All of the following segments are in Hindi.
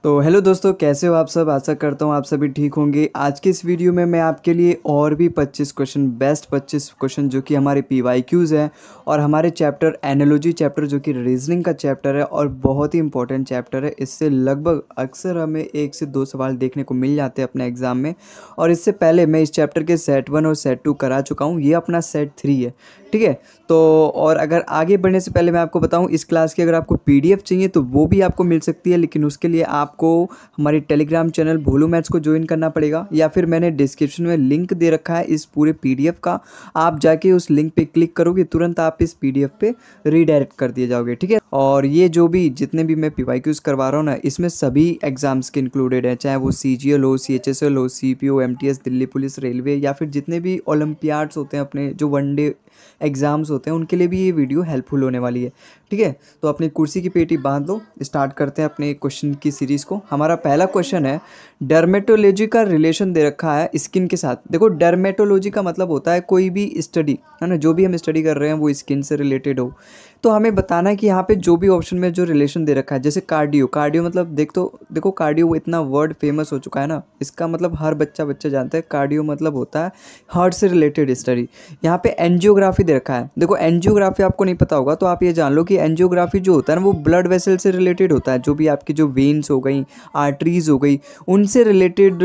तो हेलो दोस्तों, कैसे हो आप सब। आशा करता हूँ आप सभी ठीक होंगे। आज के इस वीडियो में मैं आपके लिए और भी 25 क्वेश्चन, बेस्ट 25 क्वेश्चन जो कि हमारे PYQs हैं और हमारे चैप्टर एनालॉजी चैप्टर जो कि रीजनिंग का चैप्टर है और बहुत ही इंपॉर्टेंट चैप्टर है। इससे लगभग अक्सर हमें 1 से 2 सवाल देखने को मिल जाते हैं अपने एग्ज़ाम में। और इससे पहले मैं इस चैप्टर के सेट 1 और सेट 2 करा चुका हूँ। ये अपना सेट 3 है, ठीक है। तो और अगर आगे बढ़ने से पहले मैं आपको बताऊं, इस क्लास की अगर आपको PDF चाहिए तो वो भी आपको मिल सकती है, लेकिन उसके लिए आपको हमारी टेलीग्राम चैनल भोलू मैथ्स को ज्वाइन करना पड़ेगा, या फिर मैंने डिस्क्रिप्शन में लिंक दे रखा है इस पूरे PDF का। आप जाके उस लिंक पे क्लिक करोगे, तुरंत आप इस PDF पे रीडायरेक्ट कर दिए जाओगे, ठीक है। और ये जो भी जितने भी मैं PYQs करवा रहा हूँ ना, इसमें सभी एग्जाम्स के इंक्लूडेड है, चाहे वो CGL हो, CHSL हो, CPO, MTS, Delhi police, railway, या फिर जितने भी ओलंपियाड्स होते हैं, अपने जो वनडे एग्ज़ाम्स होते हैं, उनके लिए भी ये वीडियो हेल्पफुल होने वाली है, ठीक है। तो अपनी कुर्सी की पेटी बांध लो, स्टार्ट करते हैं अपने क्वेश्चन की सीरीज़ को। हमारा पहला क्वेश्चन है, डर्मेटोलॉजी का रिलेशन दे रखा है स्किन के साथ। देखो, डर्मेटोलॉजी का मतलब होता है कोई भी स्टडी, है ना, जो भी हम स्टडी कर रहे हैं वो स्किन से रिलेटेड हो। तो हमें बताना है कि यहाँ पे जो भी ऑप्शन में जो रिलेशन दे रखा है, जैसे कार्डियो। कार्डियो मतलब देखो कार्डियो इतना वर्ड फेमस हो चुका है ना, इसका मतलब हर बच्चा जानता है। कार्डियो मतलब होता है हार्ट से रिलेटेड स्टडी। यहाँ पे एंजियोग्राफी दे रखा है। देखो, एंजियोग्राफी आपको नहीं पता होगा तो आप ये जान लो कि एंजियोग्राफी जो होता है ना, वो ब्लड वेसल से रिलेटेड होता है। जो भी आपकी जो वेन्स हो गई, आर्टरीज हो गई, उनसे रिलेटेड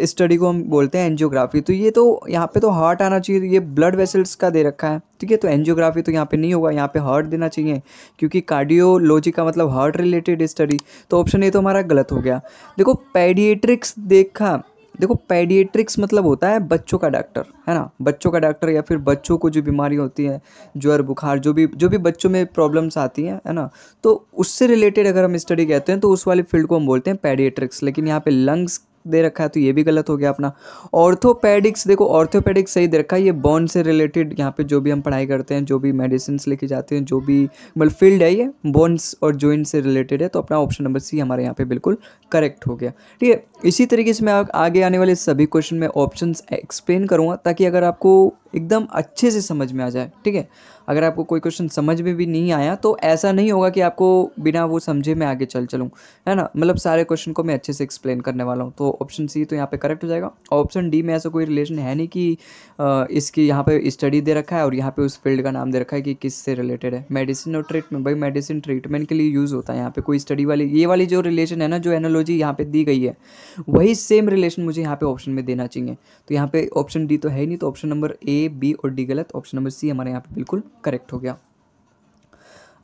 स्टडी को हम बोलते हैं एंजियोग्राफी। तो ये तो यहाँ पे तो हार्ट आना चाहिए, ये ब्लड वेसल्स का दे रखा है, ठीक है। तो एंजियोग्राफी तो यहाँ पे नहीं होगा, यहाँ पे हार्ट देना चाहिए, क्योंकि कार्डियोलॉजी का मतलब हार्ट रिलेटेड स्टडी। तो ऑप्शन ए तो हमारा गलत हो गया। देखो, पेडिएट्रिक्स देखा। देखो, पेडिएट्रिक्स मतलब होता है बच्चों का डॉक्टर, है ना, बच्चों का डॉक्टर, या फिर बच्चों को जो बीमारी होती है, ज्वर बुखार, जो भी बच्चों में प्रॉब्लम्स आती हैं, है ना, तो उससे रिलेटेड अगर हम स्टडी कहते हैं तो उस वाली फील्ड को हम बोलते हैं पेडिएट्रिक्स। लेकिन यहाँ पे लंग्स दे रखा है तो ये भी गलत हो गया अपना। ऑर्थोपेडिक्स, देखो ऑर्थोपेडिक्स सही दे रखा है, ये बोन से रिलेटेड, यहाँ पे जो भी हम पढ़ाई करते हैं, जो भी मेडिसिन लेके जाते हैं, जो भी मतलब फील्ड है, ये बोन्स और जॉइंट से रिलेटेड है। तो अपना ऑप्शन नंबर C हमारे यहाँ पे बिल्कुल करेक्ट हो गया, ठीक है। इसी तरीके से मैं आगे आने वाले सभी क्वेश्चन में ऑप्शंस एक्सप्लेन करूँगा, ताकि अगर आपको एकदम अच्छे से समझ में आ जाए, ठीक है। अगर आपको कोई क्वेश्चन समझ में भी नहीं आया तो ऐसा नहीं होगा कि आपको बिना वो समझे मैं आगे चलूँ, है ना। मतलब सारे क्वेश्चन को मैं अच्छे से एक्सप्लेन करने वाला हूँ। तो ऑप्शन C तो यहाँ पे करेक्ट हो जाएगा। ऑप्शन D में ऐसा कोई रिलेशन है नहीं कि इसकी यहाँ पे स्टडी दे रखा है और यहाँ पे उस फील्ड का नाम दे रखा है कि किससे रिलेटेड है। मेडिसिन और ट्रीटमेंट, भाई मेडिसिन ट्रीटमेंट के लिए यूज़ होता है, यहाँ पे कोई स्टडी वाली ये वाली जो रिलेशन है ना, जो एनालॉजी यहाँ पे दी गई है, वही सेम रिलेशन मुझे यहाँ पे ऑप्शन में देना चाहिए। तो यहाँ पे ऑप्शन D तो है ही नहीं, तो ऑप्शन नंबर A, B और D गलत। ऑप्शन नंबर C हमारे यहाँ पे बिल्कुल करेक्ट हो गया।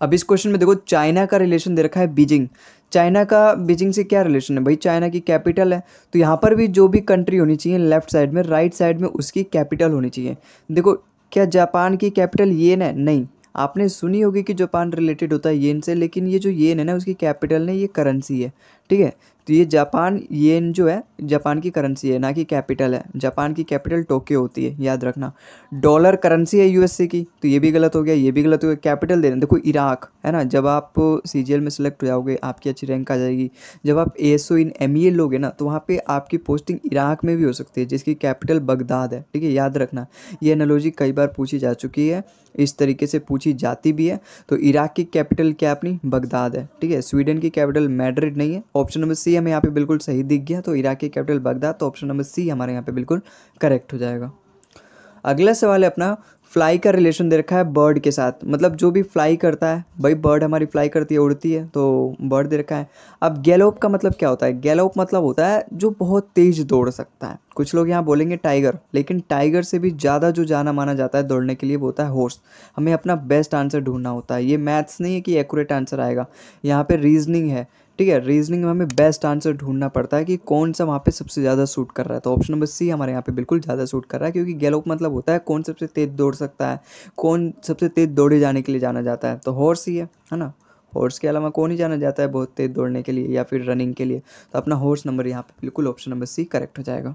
अब इस क्वेश्चन में देखो, चाइना का रिलेशन दे रखा है बीजिंग। चाइना का बीजिंग से क्या रिलेशन है भाई, चाइना की कैपिटल है, तो यहाँ पर भी जो भी कंट्री होनी चाहिए लेफ्ट साइड में, राइट साइड में उसकी कैपिटल होनी चाहिए। देखो, क्या जापान की कैपिटल येन है? नहीं। आपने सुनी होगी कि जापान रिलेटेड होता है येन से, लेकिन ये जो येन है ना, उसकी कैपिटल नहीं, ये करेंसी है, ठीक है। तो ये जापान येन जो है, जापान की करेंसी है, ना कि कैपिटल है। जापान की कैपिटल टोक्यो होती है, याद रखना। डॉलर करेंसी है USA की, तो ये भी गलत हो गया, ये भी गलत हो गया। कैपिटल दे रहे हैं, देखो इराक, है ना। जब आप CGL में सेलेक्ट हो जाओगे, आपकी अच्छी रैंक आ जाएगी, जब आप ASO इन MEL लोगे ना, तो वहाँ पे आपकी पोस्टिंग इराक में भी हो सकती है, जिसकी कैपिटल बगदाद है, ठीक है, याद रखना। ये एनालॉजी कई बार पूछी जा चुकी है, इस तरीके से पूछी जाती भी है। तो इराक की कैपिटल क्या अपनी बगदाद है, ठीक है। स्वीडन की कैपिटल मैड्रिड नहीं है। ऑप्शन नंबर C हमें यहाँ पे बिल्कुल सही दिख गया, तो इराक की कैपिटल बगदाद। तो ऑप्शन नंबर C हमारे यहाँ पे बिल्कुल करेक्ट हो जाएगा। अगला सवाल है अपना, फ्लाई का रिलेशन दे रखा है बर्ड के साथ। मतलब जो भी फ्लाई करता है, भाई बर्ड हमारी फ्लाई करती है, उड़ती है, तो बर्ड दे रखा है। अब गैलोप का मतलब क्या होता है? गैलोप मतलब होता है जो बहुत तेज दौड़ सकता है। कुछ लोग यहाँ बोलेंगे टाइगर, लेकिन टाइगर से भी ज़्यादा जो जाना माना जाता है दौड़ने के लिए वो होता है हॉर्स। हमें अपना बेस्ट आंसर ढूंढना होता है। ये मैथ्स नहीं है कि एक्यूरेट आंसर आएगा, यहाँ पे रीजनिंग है, ठीक है। रीजनिंग में हमें बेस्ट आंसर ढूंढना पड़ता है कि कौन सा वहाँ पे सबसे ज़्यादा सूट कर रहा है। तो ऑप्शन नंबर C हमारे यहाँ पे बिल्कुल ज़्यादा सूट कर रहा है, क्योंकि गैलोप मतलब होता है कौन सबसे तेज़ दौड़ सकता है, कौन सबसे तेज़ दौड़े जाने के लिए जाना जाता है, तो हॉर्स ही है ना। हॉर्स के अलावा कौन ही जाना जाता है बहुत तेज़ दौड़ने के लिए या फिर रनिंग के लिए। तो अपना हॉर्स नंबर यहाँ पे बिल्कुल ऑप्शन नंबर C करेक्ट हो जाएगा।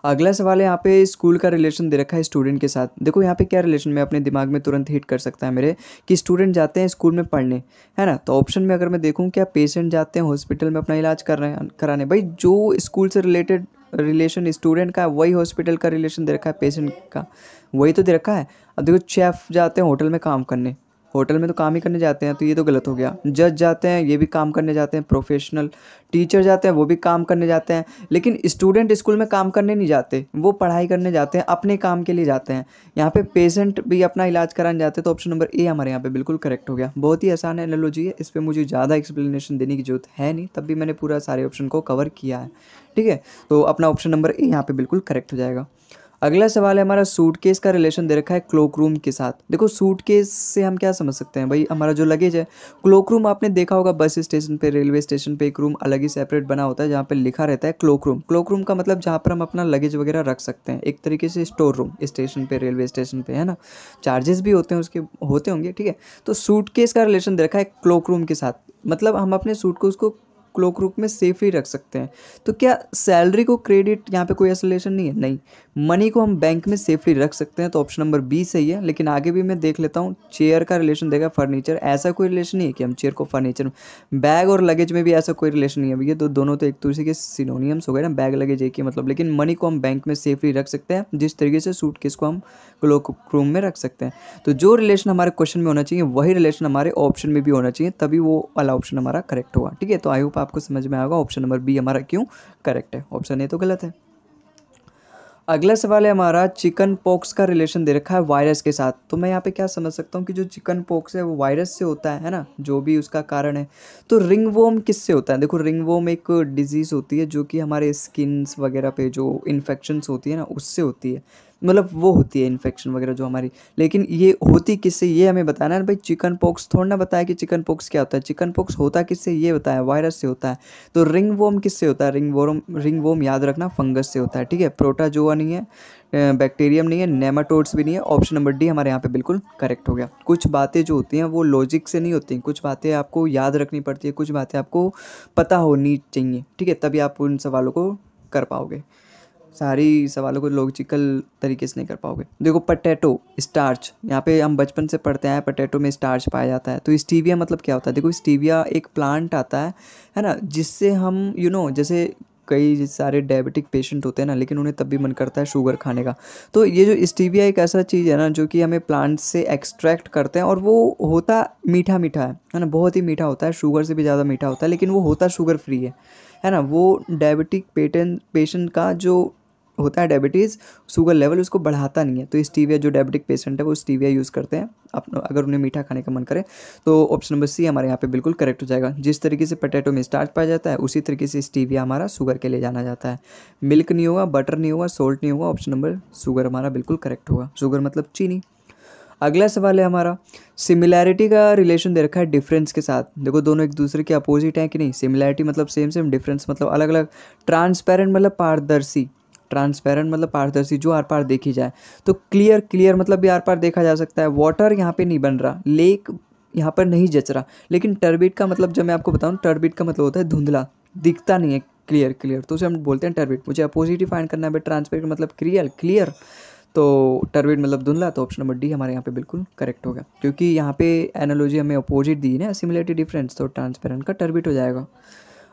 अगला सवाल है, यहाँ पे स्कूल का रिलेशन दे रखा है स्टूडेंट के साथ। देखो यहाँ पे क्या रिलेशन में अपने दिमाग में तुरंत हिट कर सकता है मेरे, कि स्टूडेंट जाते हैं स्कूल में पढ़ने, है ना। तो ऑप्शन में अगर मैं देखूँ, क्या पेशेंट जाते हैं हॉस्पिटल में अपना इलाज कराने? भाई जो स्कूल से रिलेटेड रिलेशन स्टूडेंट का, वही हॉस्पिटल का रिलेशन दे रखा है पेशेंट का, वही तो दे रखा है। अब देखो, शेफ़ जाते हैं होटल में काम करने, होटल में तो काम ही करने जाते हैं, तो ये तो गलत हो गया। जज जाते हैं, ये भी काम करने जाते हैं। प्रोफेशनल टीचर जाते हैं, वो भी काम करने जाते हैं। लेकिन स्टूडेंट स्कूल में काम करने नहीं जाते, वो पढ़ाई करने जाते हैं, अपने काम के लिए जाते हैं। यहाँ पे पेशेंट भी अपना इलाज कराने जाते हैं। तो ऑप्शन नंबर ए हमारे यहाँ पे बिल्कुल करेक्ट हो गया। बहुत ही आसान एनालॉजी है, इस पर मुझे ज़्यादा एक्सप्लेनेशन देने की जरूरत है नहीं, तब भी मैंने पूरा सारे ऑप्शन को कवर किया है। ठीक है, तो अपना ऑप्शन नंबर ए यहाँ पे बिल्कुल करेक्ट हो जाएगा। अगला सवाल है हमारा, सूटकेस का रिलेशन दे रखा है क्लोक रूम के साथ। देखो सूटकेस से हम क्या समझ सकते हैं भाई, हमारा जो लगेज है। क्लोक रूम आपने देखा होगा बस स्टेशन पे, रेलवे स्टेशन पे एक रूम अलग ही सेपरेट बना होता है जहाँ पे लिखा रहता है क्लोक रूम। क्लोक रूम का मतलब जहाँ पर हम अपना लगेज वगैरह रख सकते हैं, एक तरीके से स्टोर रूम स्टेशन पे, रेलवे स्टेशन पे, है ना। चार्जेस भी होते हैं उसके, होते होंगे। ठीक है, तो सूटकेस का रिलेशन दे रखा है क्लोक रूम के साथ, मतलब हम अपने सूट को उसको क्लोक रूम में सेफली रख सकते हैं। तो क्या सैलरी को क्रेडिट यहाँ पे कोई एसोलेशन नहीं है? नहीं, मनी को हम बैंक में सेफली रख सकते हैं, तो ऑप्शन नंबर बी सही है। लेकिन आगे भी मैं देख लेता हूँ, चेयर का रिलेशन देगा फर्नीचर, ऐसा कोई रिलेशन नहीं है कि हम चेयर को फर्नीचर। बैग और लगेज में भी ऐसा कोई रिलेशन नहीं है भैया, तो दोनों तो एक दूसरे के सिनोनियम्स हो गए ना, बैग लगेज एक ही मतलब। लेकिन मनी को हम बैंक में सेफली रख सकते हैं, जिस तरीके से सूटकेस को हम क्लोक रूम में रख सकते हैं। तो जो रिलेशन हमारे क्वेश्चन में होना चाहिए वही रिलेशन हमारे ऑप्शन में भी होना चाहिए, तभी वो वाला ऑप्शन हमारा करेक्ट होगा। ठीक है, तो आई होप आपको समझ में आएगा ऑप्शन नंबर बी हमारा क्यों करेक्ट है, ऑप्शन ए तो गलत है। अगला सवाल है हमारा, चिकन पॉक्स का रिलेशन दे रखा है वायरस के साथ। तो मैं यहाँ पे क्या समझ सकता हूँ कि जो चिकन पॉक्स है वो वायरस से होता है ना, जो भी उसका कारण है। तो रिंगवॉर्म किससे होता है? देखो रिंगवॉर्म एक डिजीज़ होती है जो कि हमारे स्किन्स वगैरह पे जो इन्फेक्शंस होती है ना, उससे होती है, मतलब वो होती है इन्फेक्शन वगैरह जो हमारी। लेकिन ये होती किससे, ये हमें बताना है ना भाई। चिकन पॉक्स थोड़ा ना बताया कि चिकन पॉक्स क्या होता है, चिकन पॉक्स होता किससे ये बताया, वायरस से होता है। तो रिंगवॉर्म किससे होता है? रिंगवॉर्म याद रखना फंगस से होता है। ठीक है, प्रोटाजोआ नहीं है, बैक्टीरियम नहीं है, नेमाटोड्स भी नहीं है। ऑप्शन नंबर डी हमारे यहाँ पे बिल्कुल करेक्ट हो गया। कुछ बातें जो होती हैं वो लॉजिक से नहीं होती हैं, कुछ बातें आपको याद रखनी पड़ती है, कुछ बातें आपको पता होनी चाहिए। ठीक है, तभी आप उन सवालों को कर पाओगे, सारी सवालों को लॉजिकल तरीके से नहीं कर पाओगे। देखो पटेटो स्टार्च, यहाँ पे हम बचपन से पढ़ते हैं पटेटो में स्टार्च पाया जाता है। तो स्टीविया मतलब क्या होता है? देखो स्टीविया एक प्लांट आता है ना, जिससे हम जैसे कई सारे डायबिटिक पेशेंट होते हैं ना, लेकिन उन्हें तब भी मन करता है शुगर खाने का। तो ये जो स्टीविया एक ऐसा चीज़ है ना जो कि हमें प्लांट से एक्सट्रैक्ट करते हैं, और वो होता मीठा मीठा है ना, बहुत ही मीठा होता है, शुगर से भी ज़्यादा मीठा होता है, लेकिन वो होता शुगर फ्री है ना। वो डायबिटिक पेशेंट का जो होता है डायबिटीज़, शुगर लेवल उसको बढ़ाता नहीं है। तो स्टीविया जो डायबिटिक पेशेंट है वो स्टीविया यूज़ करते हैं अपना, अगर उन्हें मीठा खाने का मन करे। तो ऑप्शन नंबर सी हमारे यहाँ पे बिल्कुल करेक्ट हो जाएगा। जिस तरीके से पोटैटो में स्टार्च पाया जाता है, उसी तरीके से स्टीविया हमारा शुगर के लिए जाना जाता है। मिल्क नहीं होगा, बटर नहीं होगा, सोल्ट नहीं होगा, ऑप्शन नंबर शुगर हमारा बिल्कुल करेक्ट होगा। शुगर मतलब चीनी। अगला सवाल है हमारा, सिमिलैरिटी का रिलेशन दे रखा है डिफरेंस के साथ। देखो दोनों एक दूसरे के अपोजिट हैं कि नहीं। सिमिलैरिटी मतलब सेम सेम, डिफरेंस मतलब अलग अलग। ट्रांसपेरेंट मतलब पारदर्शी, ट्रांसपेरेंट मतलब पारदर्शी, जो आर पार देखी जाए। तो क्लियर, क्लियर मतलब भी आर पार देखा जा सकता है। वाटर यहाँ पे नहीं बन रहा, लेक यहाँ पर नहीं जच रहा। लेकिन टर्बिड का मतलब, जब मैं आपको बताऊँ, टर्बिड का मतलब होता है धुंधला, दिखता नहीं है। क्लियर, क्लियर तो उसे हम बोलते हैं टर्बिड। मुझे अपोजिट ही फाइंड करना है भाई, ट्रांसपेरेंट मतलब क्लियर, क्लियर, तो टर्बिड मतलब धुंधला। तो ऑप्शन नंबर डी हमारे यहाँ पे बिल्कुल करेक्ट होगा, क्योंकि यहाँ पे एनालॉजी हमें अपोजिट दी है ना, सिमिलरिटी डिफरेंस, तो ट्रांसपेरेंट का टर्बिड हो जाएगा।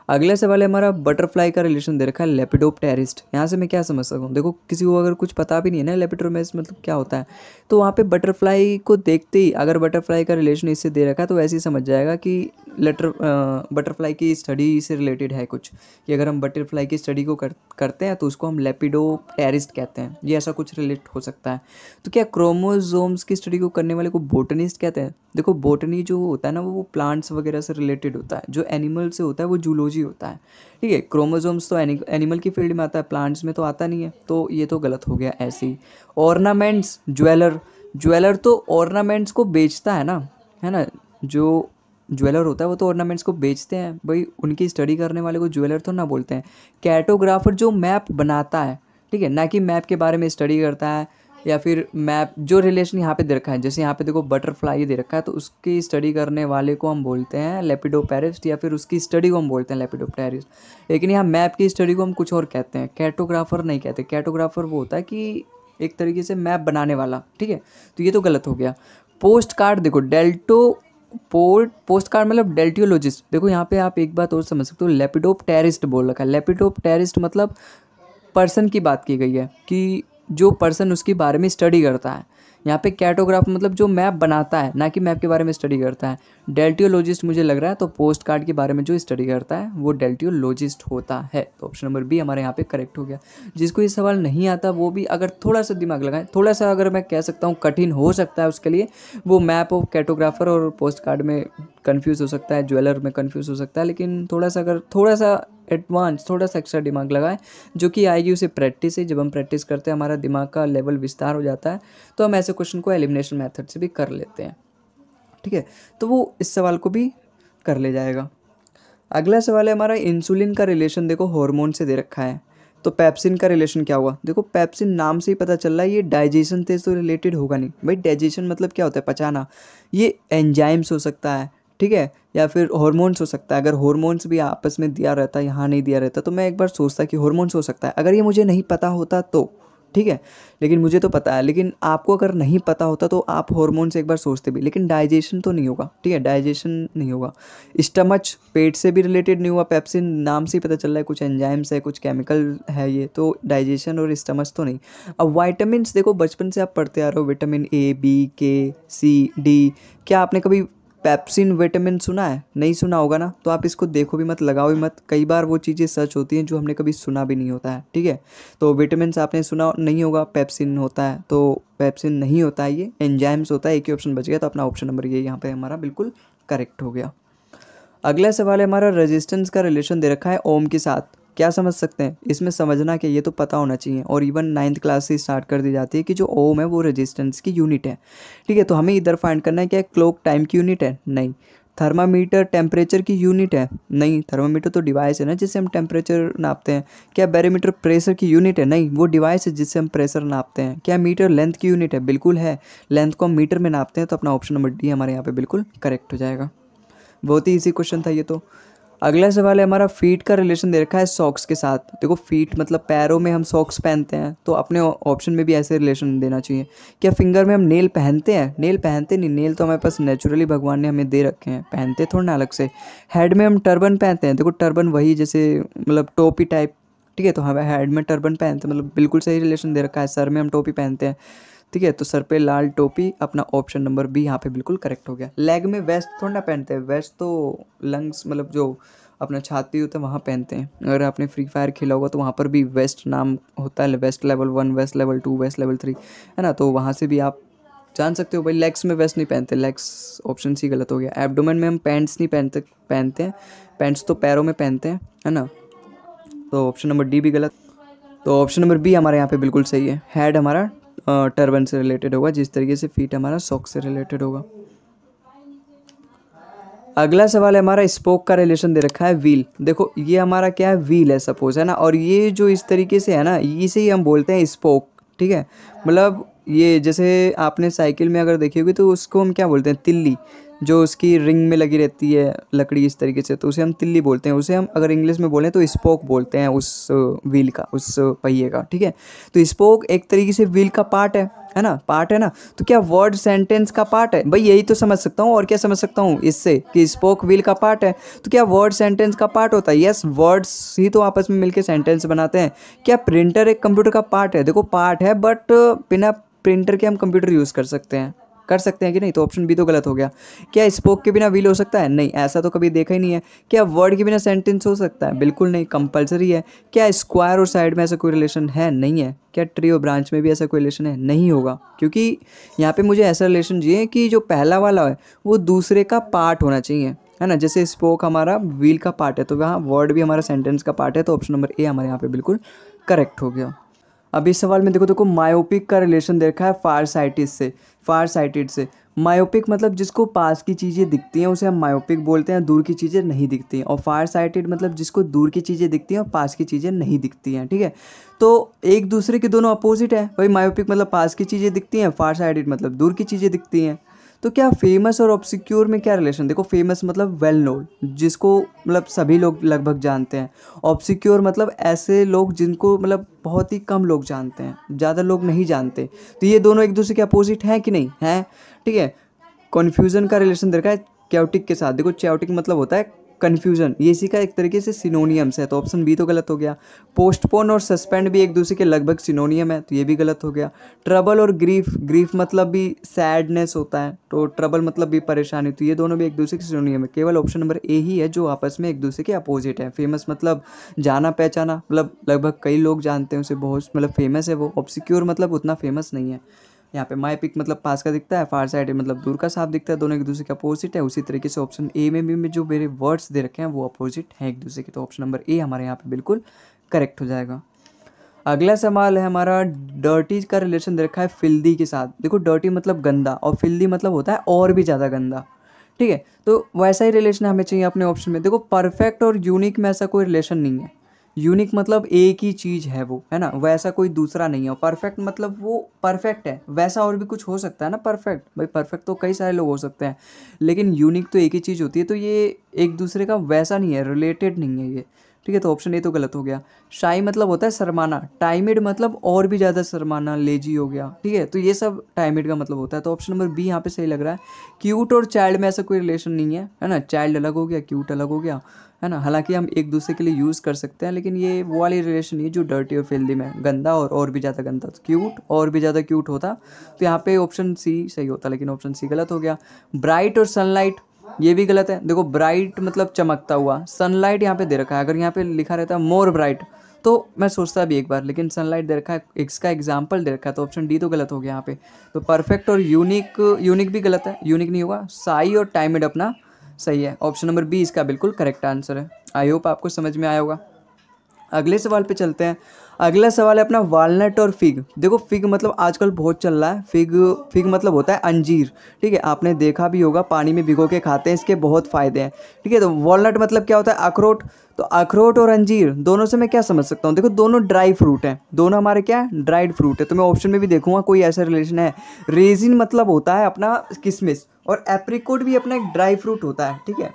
अगला सवाल है हमारा, बटरफ्लाई का रिलेशन दे रखा है लेपिडोप्टेरिस्ट। यहाँ से मैं क्या समझ सकता हूँ? देखो किसी को अगर कुछ पता भी नहीं है ना लेपिडोप्टेरिस्ट मतलब क्या होता है, तो वहाँ पे बटरफ्लाई को देखते ही अगर बटरफ्लाई का रिलेशन इससे दे रखा है, तो ऐसे ही समझ जाएगा कि बटरफ्लाई की स्टडी से रिलेटेड है कुछ, कि अगर हम बटरफ्लाई की स्टडी को करते हैं तो उसको हम लेपिडोप्टेरिस्ट कहते हैं, ये ऐसा कुछ रिलेट हो सकता है। तो क्या क्रोमोसोम्स की स्टडी को करने वाले को बोटनिस्ट कहते हैं? देखो बोटनी जो होता है ना, वो प्लांट्स वगैरह से रिलेटेड होता है। जो एनिमल से होता है वो जूलॉजी होता है। ठीक है, क्रोमोसोम्स तो एनिमल की फील्ड में आता है, प्लांट्स में तो आता नहीं है, तो ये तो गलत हो गया ऐसे ही। ऑर्नामेंट्स, ज्वेलर, ज्वेलर तो ऑर्नामेंट्स को बेचता है ना, जो ज्वेलर होता है वो तो ऑर्नामेंट्स को बेचते हैं भाई, उनकी स्टडी करने वाले को ज्वेलर तो ना बोलते हैं। कैटोग्राफर जो मैप बनाता है, ठीक है, ना कि मैप के बारे में स्टडी करता है, या फिर मैप जो रिलेशन यहाँ पे दे रखा है, जैसे यहाँ पे देखो बटरफ्लाई दे रखा है, तो उसकी स्टडी करने वाले को हम बोलते हैं लेपिडोप्टेरिस्ट, या फिर उसकी स्टडी को हम बोलते हैं लेपिडोप्टेरिस्ट। लेकिन यहाँ मैप की स्टडी को हम कुछ और कहते हैं, कैटोग्राफर नहीं कहते। कैटोग्राफर वो होता है कि एक तरीके से मैप बनाने वाला। ठीक है, तो ये तो गलत हो गया। पोस्ट कार्ड, देखो पोस्ट कार्ड मतलब डेल्टियोलॉजिस्ट। देखो यहाँ पे आप एक बात और समझ सकते हो, लेपिडोप्टेरिस्ट बोल रखा है। लेपिडोप्टेरिस्ट मतलब पर्सन की बात की गई है, कि जो पर्सन उसके बारे में स्टडी करता है, यहाँ पे कैटोग्राफर मतलब जो मैप बनाता है, ना कि मैप के बारे में स्टडी करता है। डेल्टियोलॉजिस्ट मुझे लग रहा है, तो पोस्ट कार्ड के बारे में जो स्टडी करता है वो डेल्टियोलॉजिस्ट होता है। तो ऑप्शन नंबर बी हमारे यहाँ पे करेक्ट हो गया। जिसको ये सवाल नहीं आता वो भी अगर थोड़ा सा दिमाग लगाए, थोड़ा सा अगर मैं कह सकता हूँ कठिन हो सकता है उसके लिए, वो मैप ऑफ कैटोग्राफर और पोस्ट कार्ड में कन्फ्यूज़ हो सकता है, ज्वेलर में कन्फ्यूज़ हो सकता है। लेकिन थोड़ा सा अगर थोड़ा सा एडवांस, थोड़ा सा एक्स्ट्रा दिमाग लगाए, जो कि आएगी उसे प्रैक्टिस से। जब हम प्रैक्टिस करते हैं हमारा दिमाग का लेवल विस्तार हो जाता है, तो हम ऐसे क्वेश्चन को एलिमिनेशन मेथड से भी कर लेते हैं। ठीक है, तो वो इस सवाल को भी कर ले जाएगा। अगला सवाल है हमारा, इंसुलिन का रिलेशन देखो हार्मोन से दे रखा है, तो पेप्सिन का रिलेशन क्या हुआ। देखो पेप्सिन नाम से ही पता चल रहा है ये डाइजेशन से तो रिलेटेड होगा नहीं भाई। डाइजेशन मतलब क्या होता है, पचाना। ये एंजाइम्स हो सकता है, ठीक है, या फिर हार्मोन्स हो सकता है। अगर हार्मोन्स भी आपस में दिया रहता, यहाँ नहीं दिया रहता, तो मैं एक बार सोचता कि हार्मोन्स हो सकता है। अगर ये मुझे नहीं पता होता तो ठीक है, लेकिन मुझे तो पता है। लेकिन आपको अगर नहीं पता होता तो आप हार्मोन से एक बार सोचते भी, लेकिन डाइजेशन तो नहीं होगा। ठीक है, डाइजेशन नहीं होगा। स्टमच, पेट से भी रिलेटेड नहीं हुआ। पेप्सिन नाम से ही पता चल रहा है कुछ एंजाइम्स है, कुछ केमिकल है, ये तो डाइजेशन और स्टमच तो नहीं। अब वाइटामिन्स देखो, बचपन से आप पढ़ते आ रहे हो, विटामिन ए, बी, के, सी, डी। क्या आपने कभी पेप्सिन विटामिन सुना है? नहीं सुना होगा ना, तो आप इसको देखो भी मत, लगाओ भी मत। कई बार वो चीज़ें सच होती हैं जो हमने कभी सुना भी नहीं होता है। ठीक है, तो विटामिन आपने सुना नहीं होगा, पेप्सिन होता है, तो पेप्सिन नहीं होता है, ये एंजाइम्स होता है। एक ही ऑप्शन बच गया, तो अपना ऑप्शन नंबर ये यहाँ पे हमारा बिल्कुल करेक्ट हो गया। अगला सवाल है हमारा, रेजिस्टेंस का रिलेशन दे रखा है ओम के साथ। क्या समझ सकते हैं इसमें? समझना क्या, ये तो पता होना चाहिए, और इवन 9th क्लास से स्टार्ट कर दी जाती है कि जो ओम है वो रेजिस्टेंस की यूनिट है। ठीक है, तो हमें इधर फाइंड करना है क्या क्लॉक टाइम की यूनिट है? नहीं। थर्मामीटर टेम्परेचर की यूनिट है? नहीं। थर्मामीटर तो डिवाइस है ना जिससे हम टेम्परेचर नापते हैं। क्या बैरोमीटर प्रेशर की यूनिट है? नहीं, वो डिवाइस है जिससे हम प्रेशर नापते हैं। क्या मीटर लेंथ की यूनिट है? बिल्कुल है, लेंथ को हम मीटर में नापते हैं। तो अपना ऑप्शन नंबर डी हमारे यहाँ पे बिल्कुल करेक्ट हो जाएगा। बहुत ही इजी क्वेश्चन था ये तो। अगला सवाल है हमारा, फीट का रिलेशन दे रखा है सॉक्स के साथ। देखो फीट मतलब पैरों में हम सॉक्स पहनते हैं, तो अपने ऑप्शन में भी ऐसे रिलेशन देना चाहिए। क्या फिंगर में हम नेल पहनते हैं? नेल पहनते नहीं, नेल तो हमारे पास नेचुरली भगवान ने हमें दे रखे हैं, पहनते थोड़ा ना अलग से। हेड में हम टर्बन पहनते हैं। देखो टर्बन वही जैसे मतलब टोपी टाइप, ठीक है, तो हमें हेड में टर्बन पहनते हैं, मतलब बिल्कुल सही रिलेशन दे रखा है। सर में हम टोपी पहनते हैं, ठीक है, तो सर पे लाल टोपी, अपना ऑप्शन नंबर बी यहाँ पे बिल्कुल करेक्ट हो गया। लेग में वेस्ट थोड़ा ना पहनते हैं, वेस्ट तो लंग्स मतलब जो अपना छाती होता है वहाँ पहनते हैं। अगर आपने फ्री फायर खेला होगा तो वहाँ पर भी वेस्ट नाम होता है, waste level 1, waste level 2, waste level 3, है ना, तो वहाँ से भी आप जान सकते हो। भाई लेग्स में वेस्ट नहीं पहनते, लेग्स ऑप्शन सी गलत हो गया। एब्डोमेन में हम पैंट्स नहीं पहनते हैं, पैंट्स तो पैरों में पहनते हैं, है ना, तो ऑप्शन नंबर डी भी गलत। तो ऑप्शन नंबर बी हमारे यहाँ पे बिल्कुल सही है। हेड हमारा टर्बन से रिलेटेड होगा, जिस तरीके से फीट हमारा सॉक्स से रिलेटेड होगा। अगला सवाल है हमारा, स्पोक का रिलेशन दे रखा है व्हील। देखो ये हमारा क्या है, व्हील है सपोज, है ना, और ये जो इस तरीके से है ना, इसे ही हम बोलते हैं स्पोक। ठीक है, मतलब ये जैसे आपने साइकिल में अगर देखी होगी तो उसको हम क्या बोलते हैं, तिल्ली, जो उसकी रिंग में लगी रहती है लकड़ी इस तरीके से, तो उसे हम तिल्ली बोलते हैं। उसे हम अगर इंग्लिश में बोलें तो स्पोक बोलते हैं उस व्हील का, उस पहिए का। ठीक है, तो स्पोक एक तरीके से व्हील का पार्ट है ना, पार्ट है ना। तो क्या वर्ड सेंटेंस का पार्ट है? भाई यही तो समझ सकता हूँ, और क्या समझ सकता हूँ इससे कि स्पोक व्हील का पार्ट है, तो क्या वर्ड सेंटेंस का पार्ट होता है? यस, वर्ड्स ही तो आपस में मिलकर सेंटेंस बनाते हैं। क्या प्रिंटर एक कंप्यूटर का पार्ट है? देखो पार्ट है, बट बिना प्रिंटर के हम कंप्यूटर यूज़ कर सकते हैं कि नहीं, तो ऑप्शन बी तो गलत हो गया। क्या स्पोक के बिना व्हील हो सकता है? नहीं, ऐसा तो कभी देखा ही नहीं है। क्या वर्ड के बिना सेंटेंस हो सकता है? बिल्कुल नहीं, कंपलसरी है। क्या स्क्वायर और साइड में ऐसा कोई रिलेशन है? नहीं है। क्या ट्री और ब्रांच में भी ऐसा कोई रिलेशन है? नहीं होगा, क्योंकि यहाँ पे मुझे ऐसा रिलेशन चाहिए कि जो पहला वाला है वो दूसरे का पार्ट होना चाहिए, है ना। जैसे स्पोक हमारा व्हील का पार्ट है, तो वहाँ वर्ड भी हमारा सेंटेंस का पार्ट है, तो ऑप्शन नंबर ए हमारे यहाँ पे बिल्कुल करेक्ट हो गया। अब इस सवाल में देखो मायोपिक का रिलेशन देखा है फार साइटेड से। मायोपिक मतलब जिसको पास की चीज़ें दिखती हैं उसे हम मायोपिक बोलते हैं, दूर की चीज़ें नहीं दिखती हैं। और फार साइटेड मतलब जिसको दूर की चीज़ें दिखती हैं और पास की चीज़ें नहीं दिखती हैं। ठीक है, तो एक दूसरे के दोनों अपोजिट है भाई। मायोपिक मतलब पास की चीज़ें दिखती हैं, फार साइटेड मतलब दूर की चीज़ें दिखती हैं। तो क्या फेमस और ऑब्सक्योर में क्या रिलेशन? देखो फेमस मतलब वेल नोन, जिसको मतलब सभी लोग लगभग जानते हैं। ऑब्सक्योर मतलब ऐसे लोग जिनको मतलब बहुत ही कम लोग जानते हैं, ज़्यादा लोग नहीं जानते। तो ये दोनों एक दूसरे के अपोजिट हैं कि नहीं है? ठीक है, कन्फ्यूज़न का रिलेशन देखा है क्योटिक के साथ। देखो क्योटिक मतलब होता है कन्फ्यूजन, ये इसी का एक तरीके से सिनोनियम्स है, तो ऑप्शन बी तो गलत हो गया। पोस्टपोन और सस्पेंड भी एक दूसरे के लगभग सिनोनियम है, तो ये भी गलत हो गया। ट्रबल और ग्रीफ, ग्रीफ मतलब भी सैडनेस होता है, तो ट्रबल मतलब भी परेशानी, तो ये दोनों भी एक दूसरे के सिनोनियम है। केवल ऑप्शन नंबर ए ही है जो आपस में एक दूसरे के अपोजिट है। फेमस मतलब जाना पहचाना, मतलब लगभग कई लोग जानते हैं उसे, बहुत मतलब फेमस है वो। ऑब्सक्योर मतलब उतना फेमस नहीं है। यहाँ पे माई पिक मतलब पास का दिखता है, फार साइड मतलब दूर का साफ दिखता है, दोनों एक दूसरे के अपोजिट है। उसी तरीके से ऑप्शन ए में भी जो मेरे वर्ड्स दे रखे हैं वो अपोजिट हैं एक दूसरे के, तो ऑप्शन नंबर ए हमारे यहाँ पे बिल्कुल करेक्ट हो जाएगा। अगला सवाल है हमारा, डर्टी का रिलेशन दे रखा है फिल्दी के साथ। देखो डर्टी मतलब गंदा और फिल्दी मतलब होता है और भी ज़्यादा गंदा, ठीक है, तो वैसा ही रिलेशन हमें चाहिए अपने ऑप्शन में। देखो परफेक्ट और यूनिक में ऐसा कोई रिलेशन नहीं है। यूनिक मतलब एक ही चीज़ है वो, है ना, वैसा कोई दूसरा नहीं है। और परफेक्ट मतलब वो परफेक्ट है, वैसा और भी कुछ हो सकता है ना। परफेक्ट भाई, परफेक्ट तो कई सारे लोग हो सकते हैं, लेकिन यूनिक तो एक ही चीज़ होती है, तो ये एक दूसरे का वैसा नहीं है, रिलेटेड नहीं है ये, ठीक है, तो ऑप्शन ए तो गलत हो गया। शाई मतलब होता है शर्माना, टाइमिड मतलब और भी ज़्यादा शर्माना, लेजी हो गया, ठीक है, तो ये सब टाइमिड का मतलब होता है, तो ऑप्शन नंबर बी यहाँ पे सही लग रहा है। क्यूट और चाइल्ड में ऐसा कोई रिलेशन नहीं है ना, चाइल्ड अलग हो गया, क्यूट अलग हो गया, है ना। हालांकि हम एक दूसरे के लिए यूज़ कर सकते हैं, लेकिन ये वो वाली रिलेशन नहीं है जो डर्टी और फिल्दी में, गंदा और भी ज़्यादा गंदा, तो क्यूट और भी ज़्यादा क्यूट होता, तो यहाँ पे ऑप्शन सी सही होता, लेकिन ऑप्शन सी गलत हो गया। ब्राइट और सनलाइट, ये भी गलत है। देखो ब्राइट मतलब चमकता हुआ, सनलाइट यहाँ पे दे रखा है, अगर यहाँ पे लिखा रहता मोर ब्राइट तो मैं सोचता भी एक बार, लेकिन सनलाइट दे रखा है, इसका एग्जाम्पल दे रखा है, तो ऑप्शन डी तो गलत हो गया यहाँ पे। तो परफेक्ट और यूनिक, यूनिक भी गलत है, यूनिक नहीं होगा। साई और टाइमिड अपना सही है, ऑप्शन नंबर बी इसका बिल्कुल करेक्ट आंसर है। आई होप आपको समझ में आया होगा। अगले सवाल पे चलते हैं। अगला सवाल है अपना वालनट और फिग। देखो फिग मतलब आजकल बहुत चल रहा है, फिग, फिग मतलब होता है अंजीर, ठीक है, आपने देखा भी होगा, पानी में भिगो के खाते हैं, इसके बहुत फ़ायदे हैं, ठीक है। तो वॉलनट मतलब क्या होता है, अखरोट, तो अखरोट और अंजीर दोनों से मैं क्या समझ सकता हूँ, देखो दोनों ड्राई फ्रूट हैं, दोनों हमारे क्या है, ड्राइड फ्रूट है, तो मैं ऑप्शन में भी देखूंगा कोई ऐसा रिलेशन है। रेजिन मतलब होता है अपना किशमिश, और एप्रिकोट भी अपना एक ड्राई फ्रूट होता है, ठीक है।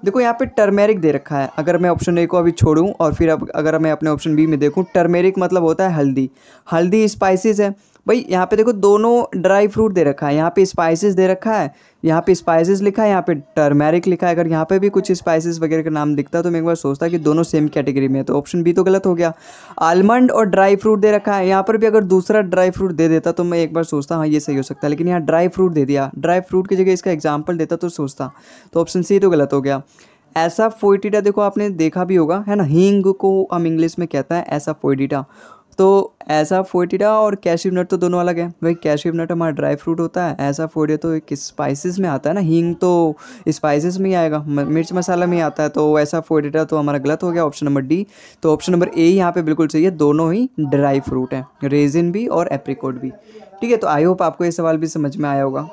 देखो यहाँ पे टर्मेरिक दे रखा है, अगर मैं ऑप्शन ए को अभी छोड़ूं और फिर अब अगर मैं अपने ऑप्शन बी में देखूं, टर्मेरिक मतलब होता है हल्दी, हल्दी स्पाइसेस है भाई। यहाँ पे देखो दोनों ड्राई फ्रूट दे रखा है, यहाँ पे स्पाइसेस दे रखा है, यहाँ पे स्पाइसेस लिखा है, यहाँ पे टर्मेरिक लिखा है। अगर यहाँ पे भी कुछ स्पाइसेस वगैरह का नाम दिखता तो मैं एक बार सोचता कि दोनों सेम कैटेगरी में है, तो ऑप्शन बी तो गलत हो गया। आलमंड और ड्राई फ्रूट दे रखा है, यहाँ पर भी अगर दूसरा ड्राई फ्रूट दे देता तो मैं एक बार सोचता हाँ ये सही हो सकता है, लेकिन यहाँ ड्राई फ्रूट दे दिया, ड्राई फ्रूट की जगह इसका एग्जाम्पल देता तो सोचता, तो ऑप्शन सी तो गलत हो गया। ऐसा फोइटिडा, देखो आपने देखा भी होगा, है ना, हींग को हम इंग्लिश में कहता है ऐसा फोइटिडा, तो ऐसा फोइटिडा और कैशिव नट तो दोनों अलग है भाई। कैशिव नट हमारा ड्राई फ्रूट होता है, ऐसा फोइटिडा तो एक स्पाइसेस में आता है ना, हींग तो स्पाइसेस में ही आएगा, मिर्च मसाला में ही आता है, तो ऐसा फोइटिडा तो हमारा गलत हो गया, ऑप्शन नंबर डी। तो ऑप्शन नंबर ए यहाँ पे बिल्कुल सही है, दोनों ही ड्राई फ्रूट हैं, रेजिन भी और एप्रिकोट भी, ठीक है। तो आई होप आपको ये सवाल भी समझ में आया होगा।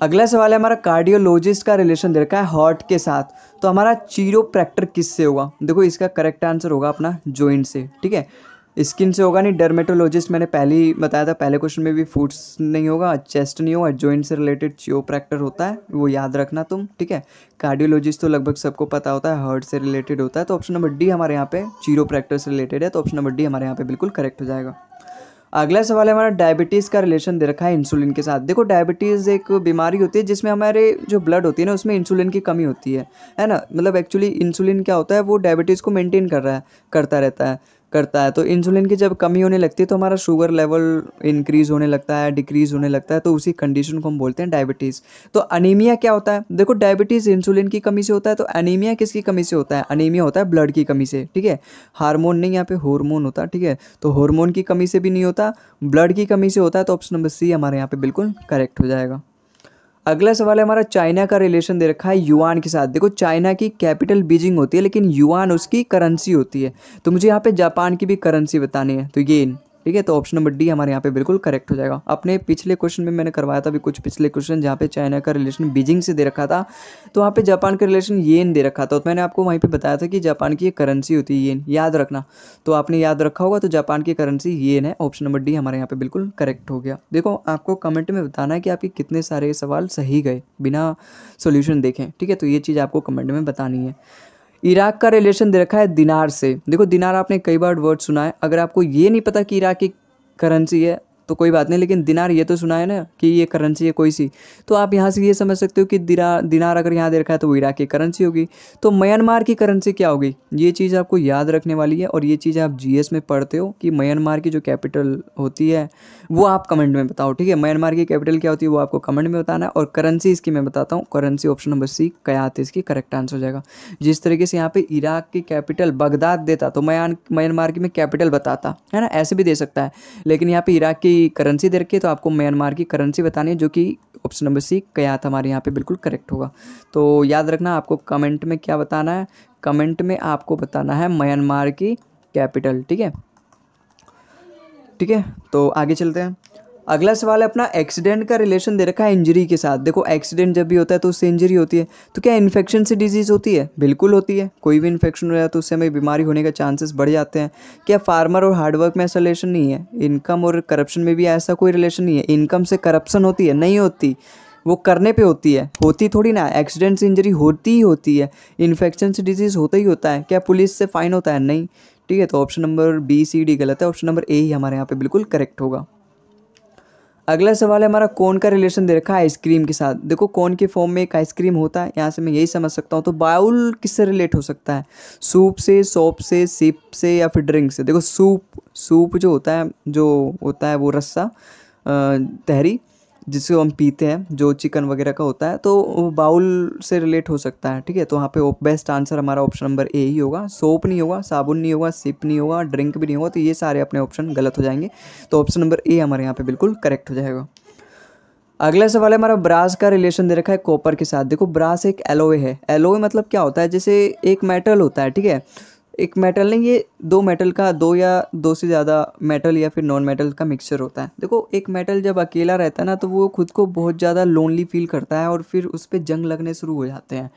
अगला सवाल है हमारा, कार्डियोलॉजिस्ट का रिलेशन दे रखा है हार्ट के साथ, तो हमारा चिरोप्रैक्टर किससे होगा। देखो इसका करेक्ट आंसर होगा अपना जॉइंट से, ठीक है, स्किन से होगा नहीं। डर्मेटोलॉजिस्ट मैंने पहले ही बताया था, पहले क्वेश्चन में भी, फूड्स नहीं होगा, चेस्ट नहीं होगा, जॉइंट से रिलेटेड चिरोप्रैक्टर होता है, वो याद रखना तुम, ठीक है। कार्डियोलॉजिस्ट तो लगभग सबको पता होता है, हार्ट से रिलेटेड होता है, तो ऑप्शन नंबर डी हमारे यहाँ पे चिरोप्रैक्टर से रिलेटेड है, तो ऑप्शन नंबर डी हमारे यहाँ पे बिल्कुल करेक्ट हो जाएगा। अगला सवाल है हमारा, डायबिटीज़ का रिलेशन दे रखा है इंसुलिन के साथ। देखो डायबिटीज़ एक बीमारी होती है जिसमें हमारे जो ब्लड होती है ना, उसमें इंसुलिन की कमी होती है ना, मतलब एक्चुअली इंसुलिन क्या होता है, वो डायबिटीज़ को मेंटेन करता है, तो इंसुलिन की जब कमी होने लगती है तो हमारा शुगर लेवल इंक्रीज़ होने लगता है, डिक्रीज़ होने लगता है, तो उसी कंडीशन को हम बोलते हैं डायबिटीज़। तो अनीमिया क्या होता है, देखो डायबिटीज़ इंसुलिन की कमी से होता है, तो अनीमिया किसकी कमी से होता है, अनीमिया होता है ब्लड की कमी से, ठीक है। हार्मोन नहीं, यहाँ पे हार्मोन होता है, ठीक है, तो हार्मोन की कमी से भी नहीं होता, ब्लड की कमी से होता है, तो ऑप्शन नंबर सी हमारे यहाँ पे बिल्कुल करेक्ट हो जाएगा। अगला सवाल है हमारा, चाइना का रिलेशन दे रखा है युआन के साथ। देखो चाइना की कैपिटल बीजिंग होती है, लेकिन युआन उसकी करेंसी होती है, तो मुझे यहाँ पे जापान की भी करेंसी बतानी है, तो येन, ठीक है, तो ऑप्शन नंबर डी हमारे यहाँ पे बिल्कुल करेक्ट हो जाएगा। अपने पिछले क्वेश्चन में मैंने करवाया था अभी कुछ पिछले क्वेश्चन जहाँ पे चाइना का रिलेशन बीजिंग से दे रखा था, तो वहाँ पे जापान का रिलेशन येन दे रखा था, तो मैंने आपको वहीं पे बताया था कि जापान की एक करेंसी होती है येन, याद रखना, तो आपने याद रखा होगा, तो जापान की करेंसी येन है, ऑप्शन नंबर डी हमारे यहाँ पे बिल्कुल करेक्ट हो गया। देखो आपको कमेंट में बताना है कि आपके कितने सारे सवाल सही गए बिना सोल्यूशन देखें, ठीक है, तो ये चीज़ आपको कमेंट में बतानी है। इराक का रिलेशन दे रखा है दिनार से। देखो दिनार आपने कई बार वर्ड सुना है, अगर आपको ये नहीं पता कि इराक की करेंसी है तो कोई बात नहीं, लेकिन दिनार ये तो सुना है ना कि ये करेंसी है कोई सी, तो आप यहाँ से ये समझ सकते हो कि दिनार अगर यहाँ दे रखा है तो वो इराक की करेंसी होगी। तो म्यांमार की करेंसी क्या होगी, ये चीज़ आपको याद रखने वाली है, और ये चीज़ आप जीएस में पढ़ते हो कि म्यांमार की जो कैपिटल होती है वो आप कमेंट में बताओ, ठीक है। म्यांमार की कैपिटल क्या होती है वो आपको कमेंट में बताना है। और करेंसी इसकी मैं बताता हूँ, करेंसी ऑप्शन नंबर सी कयात इसकी करेक्ट आंसर हो जाएगा। जिस तरीके से यहाँ पे इराक की कैपिटल बगदाद देता तो म्यांमार की मैं कैपिटल बताता, है ना, ऐसे भी दे सकता है, लेकिन यहाँ पे इराक की करेंसी दे रखी है तो आपको म्यांमार की करेंसी बतानी है, जो कि ऑप्शन नंबर सी कयात हमारे यहाँ पे बिल्कुल करेक्ट होगा। तो याद रखना आपको कमेंट में क्या बताना है, कमेंट में आपको बताना है म्यांमार की कैपिटल, ठीक है। ठीक है, तो आगे चलते हैं। अगला सवाल है अपना, एक्सीडेंट का रिलेशन दे रखा है इंजरी के साथ। देखो एक्सीडेंट जब भी होता है तो उससे इंजरी होती है, तो क्या इन्फेक्शन से डिजीज़ होती है? बिल्कुल होती है। कोई भी इन्फेक्शन हो जाए तो उससे हमें बीमारी होने का चांसेस बढ़ जाते हैं। क्या फार्मर और हार्डवर्क में ऐसा रिलेशन नहीं है? इनकम और करप्शन में भी ऐसा कोई रिलेशन नहीं है। इनकम से करप्शन होती है? नहीं होती, वो करने पे होती है, होती थोड़ी ना। एक्सीडेंट से इंजरी होती ही होती है, इन्फेक्शन से डिजीज़ होता ही होता है। क्या पुलिस से फाइन होता है? नहीं, ठीक है। तो option number B C D गलत है, ऑप्शन नंबर ए ही हमारे यहाँ पे बिल्कुल करेक्ट होगा। अगला सवाल है हमारा, कोन का रिलेशन दे रखा है आइसक्रीम के साथ। देखो कोन के फॉर्म में एक आइसक्रीम होता है, यहाँ से मैं यही समझ सकता हूँ। तो बाउल किससे रिलेट हो सकता है? सूप से, सोप से, सिप से, या फिर ड्रिंक से? देखो सूप जो होता है वो रस्सा तहरी जिसको हम पीते हैं, जो चिकन वगैरह का होता है, तो वो बाउल से रिलेट हो सकता है, ठीक है। तो वहाँ पे बेस्ट आंसर हमारा ऑप्शन नंबर ए ही होगा। सोप नहीं होगा, साबुन नहीं होगा, सिप नहीं होगा, ड्रिंक भी नहीं होगा, तो ये सारे अपने ऑप्शन गलत हो जाएंगे। तो ऑप्शन नंबर ए हमारे यहाँ पे बिल्कुल करेक्ट हो जाएगा। अगला सवाल है हमारा, ब्रास का रिलेशन दे रखा है कॉपर के साथ। देखो ब्रास एक एलोय है। एलोय मतलब क्या होता है, जैसे एक मेटल होता है, ठीक है। एक मेटल नहीं, ये दो मेटल का, दो या दो से ज़्यादा मेटल या फिर नॉन मेटल का मिक्सचर होता है। देखो एक मेटल जब अकेला रहता है ना तो वो खुद को बहुत ज़्यादा लोनली फील करता है और फिर उस पर जंग लगने शुरू हो जाते हैं।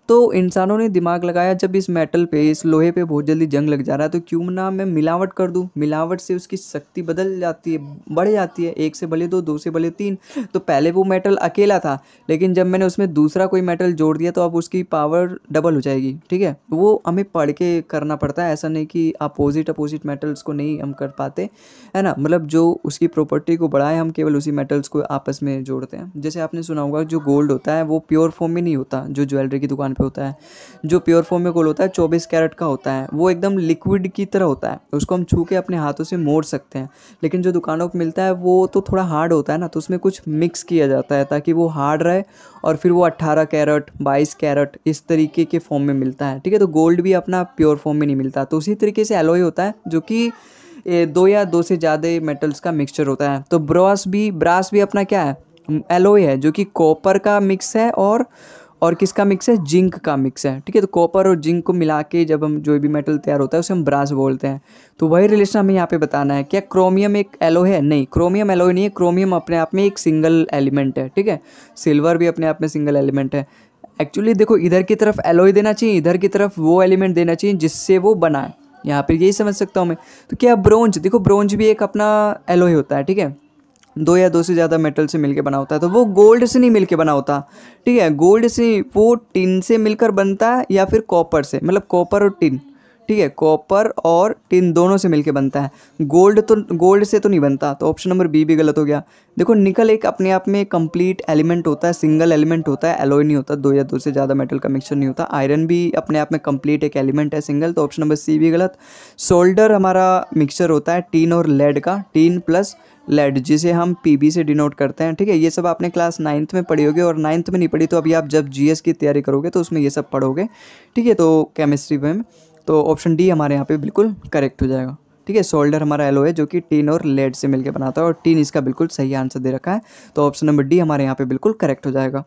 तो इंसानों ने दिमाग लगाया, जब इस मेटल पे, इस लोहे पे बहुत जल्दी जंग लग जा रहा है तो क्यों ना मैं मिलावट कर दूं। मिलावट से उसकी शक्ति बदल जाती है, बढ़ जाती है। एक से भले दो से भले तीन। तो पहले वो मेटल अकेला था, लेकिन जब मैंने उसमें दूसरा कोई मेटल जोड़ दिया तो अब उसकी पावर डबल हो जाएगी, ठीक है। वो हमें पढ़ के करना पड़ता है, ऐसा नहीं कि अपोजिट मेटल्स को नहीं हम कर पाते, है ना। मतलब जो उसकी प्रॉपर्टी को बढ़ाए हम केवल उसी मेटल्स को आपस में जोड़ते हैं। जैसे आपने सुना होगा जो गोल्ड होता है वो प्योर फॉर्म में नहीं होता, जो ज्वेलरी की दुकान होता है। जो प्योर फॉर्म में गोल्ड होता है 24 कैरेट का होता है, वो एकदम लिक्विड की तरह होता है, उसको हम छू के अपने हाथों से मोड़ सकते हैं। लेकिन जो दुकानों पर मिलता है वो तो थोड़ा हार्ड होता है ना, तो उसमें कुछ मिक्स किया जाता है ताकि वो हार्ड रहे, और फिर वो 18 कैरेट 22 कैरेट इस तरीके के फॉर्म में मिलता है, ठीक है। तो गोल्ड भी अपना प्योर फॉर्म में नहीं मिलता। तो उसी तरीके से एलॉय होता है जो कि दो या दो से ज़्यादा मेटल्स का मिक्सचर होता है। तो ब्रास भी अपना क्या है, एलॉय है, जो कि कॉपर का मिक्स है और किसका मिक्स है, जिंक का मिक्स है, ठीक है। तो कॉपर और जिंक को मिला के जब हम जो भी मेटल तैयार होता है उसे हम ब्रास बोलते हैं। तो वही रिलेशन हमें यहाँ पे बताना है। क्या क्रोमियम एक एलॉय है? नहीं, क्रोमियम एलॉय नहीं है। क्रोमियम अपने आप में एक सिंगल एलिमेंट है, ठीक है। सिल्वर भी अपने आप में सिंगल एलिमेंट है। एक्चुअली देखो इधर की तरफ एलॉय देना चाहिए, इधर की तरफ वो एलिमेंट देना चाहिए जिससे वो बना है, यहाँ पर यही समझ सकता हूँ मैं। तो क्या ब्रोंज, देखो ब्रोंज भी एक अपना एलॉय होता है, ठीक है। दो या दो से ज़्यादा मेटल से मिलके बना होता है। तो वो गोल्ड से नहीं मिलके बना होता, ठीक है। गोल्ड से, वो टिन से मिलकर बनता है या फिर कॉपर से, मतलब कॉपर और टिन, ठीक है। कॉपर और टिन दोनों से मिलके बनता है। गोल्ड से तो नहीं बनता। तो ऑप्शन नंबर बी भी गलत हो गया। देखो निकल एक अपने आप में कंप्लीट एलिमेंट होता है, सिंगल एलिमेंट होता है, एलॉय नहीं होता, दो या दो से ज़्यादा मेटल का मिक्सचर नहीं होता। आयरन भी अपने आप में कंप्लीट एक एलिमेंट है, सिंगल। तो ऑप्शन नंबर सी भी गलत। सोल्डर हमारा मिक्सचर होता है टीन और लेड का, टीन प्लस लेड, जिसे हम पीबी से डिनोट करते हैं, ठीक है। ये सब आपने क्लास 9th में पढ़ी होगी, और 9th में नहीं पढ़ी तो अभी आप जब जीएस की तैयारी करोगे तो उसमें ये सब पढ़ोगे, ठीक है। तो केमिस्ट्री में तो ऑप्शन डी हमारे यहाँ पे बिल्कुल करेक्ट हो जाएगा, ठीक है। सोल्डर हमारा एलॉय है जो कि टीन और लेड से मिलकर बनाता है, और टीन इसका बिल्कुल सही आंसर दे रखा है। तो ऑप्शन नंबर डी हमारे यहाँ पे बिल्कुल करेक्ट हो जाएगा।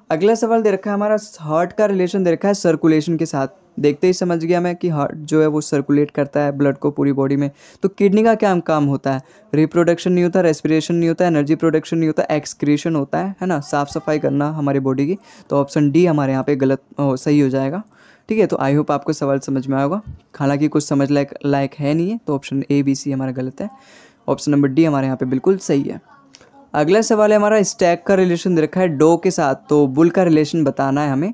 अगला सवाल दे रखा है हमारा, हार्ट का रिलेशन दे रखा है सर्कुलेशन के साथ। देखते ही समझ गया मैं कि हार्ट जो है वो सर्कुलेट करता है ब्लड को पूरी बॉडी में। तो किडनी का क्या काम होता है? रिप्रोडक्शन नहीं होता, रेस्पिरेशन नहीं होता, एनर्जी प्रोडक्शन नहीं होता, एक्सक्रीशन होता है ना, साफ सफाई करना हमारी बॉडी की। तो ऑप्शन डी हमारे यहाँ पे सही हो जाएगा, ठीक है। तो आई होप आपको सवाल समझ में आएगा। हालांकि कुछ समझ लायक है नहीं है, तो ऑप्शन ए बी सी हमारा गलत है। ऑप्शन नंबर डी हमारे यहाँ पे बिल्कुल सही है। अगला सवाल है हमारा, स्टैक का रिलेशन दे रखा है डो के साथ। तो बुल का रिलेशन बताना है हमें।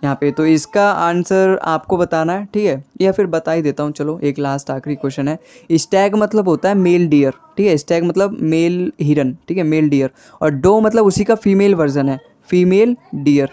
यहाँ पे। तो इसका आंसर आपको बताना है, ठीक है, या फिर बता ही देता हूँ। चलो एक लास्ट आखिरी क्वेश्चन है। स्टैग मतलब होता है मेल डियर, ठीक है, स्टैग मतलब मेल हिरन, ठीक है, मेल डियर। और डो मतलब उसी का फीमेल वर्जन है, फीमेल डियर,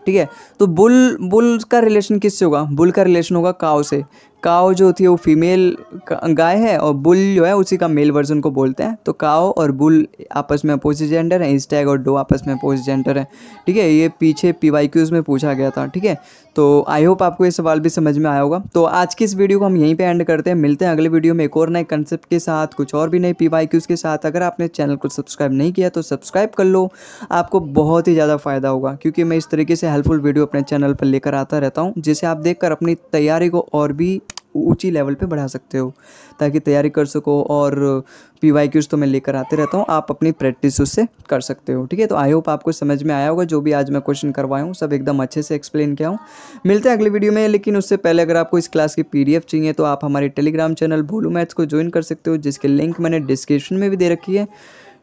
ठीक है। तो बुल बुल का रिलेशन किससे होगा? बुल का रिलेशन होगा काव से। काव जो होती है वो फीमेल गाय है, और बुल जो है उसी का मेल वर्जन को बोलते हैं। तो काव और बुल आपस में अपोजिट जेंडर है, स्टैग और डो आपस में अपोजिट जेंडर है, ठीक है। ये पीछे PYQs में पूछा गया था, ठीक है। तो आई होप आपको ये सवाल भी समझ में आया होगा। तो आज की इस वीडियो को हम यहीं पे एंड करते हैं। मिलते हैं अगले वीडियो में एक और नए कंसेप्ट के साथ, कुछ और भी नए PYQs के साथ। अगर आपने चैनल को सब्सक्राइब नहीं किया तो सब्सक्राइब कर लो, आपको बहुत ही ज़्यादा फ़ायदा होगा, क्योंकि मैं इस तरीके से हेल्पफुल वीडियो अपने चैनल पर लेकर आता रहता हूँ, जिसे आप देखकर अपनी तैयारी को और भी ऊंची लेवल पे बढ़ा सकते हो, ताकि तैयारी कर सको। और PYQs तो मैं लेकर आते रहता हूँ, आप अपनी प्रैक्टिस उससे कर सकते हो, ठीक है। तो आई होप आपको समझ में आया होगा। जो भी आज मैं क्वेश्चन करवाया हूँ सब एकदम अच्छे से एक्सप्लेन किया हूँ। मिलते हैं अगली वीडियो में, लेकिन उससे पहले अगर आपको इस क्लास की PDF चाहिए तो आप हमारे टेलीग्राम चैनल भोलू मैथ्स को ज्वाइन कर सकते हो, जिसकी लिंक मैंने डिस्क्रिप्शन में भी दे रखी है,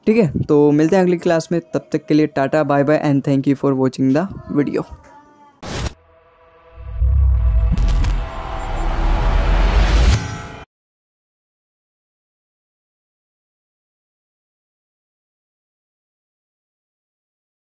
ठीक है। तो मिलते हैं अगली क्लास में, तब तक के लिए ta-ta bye bye and thank you for watching the video.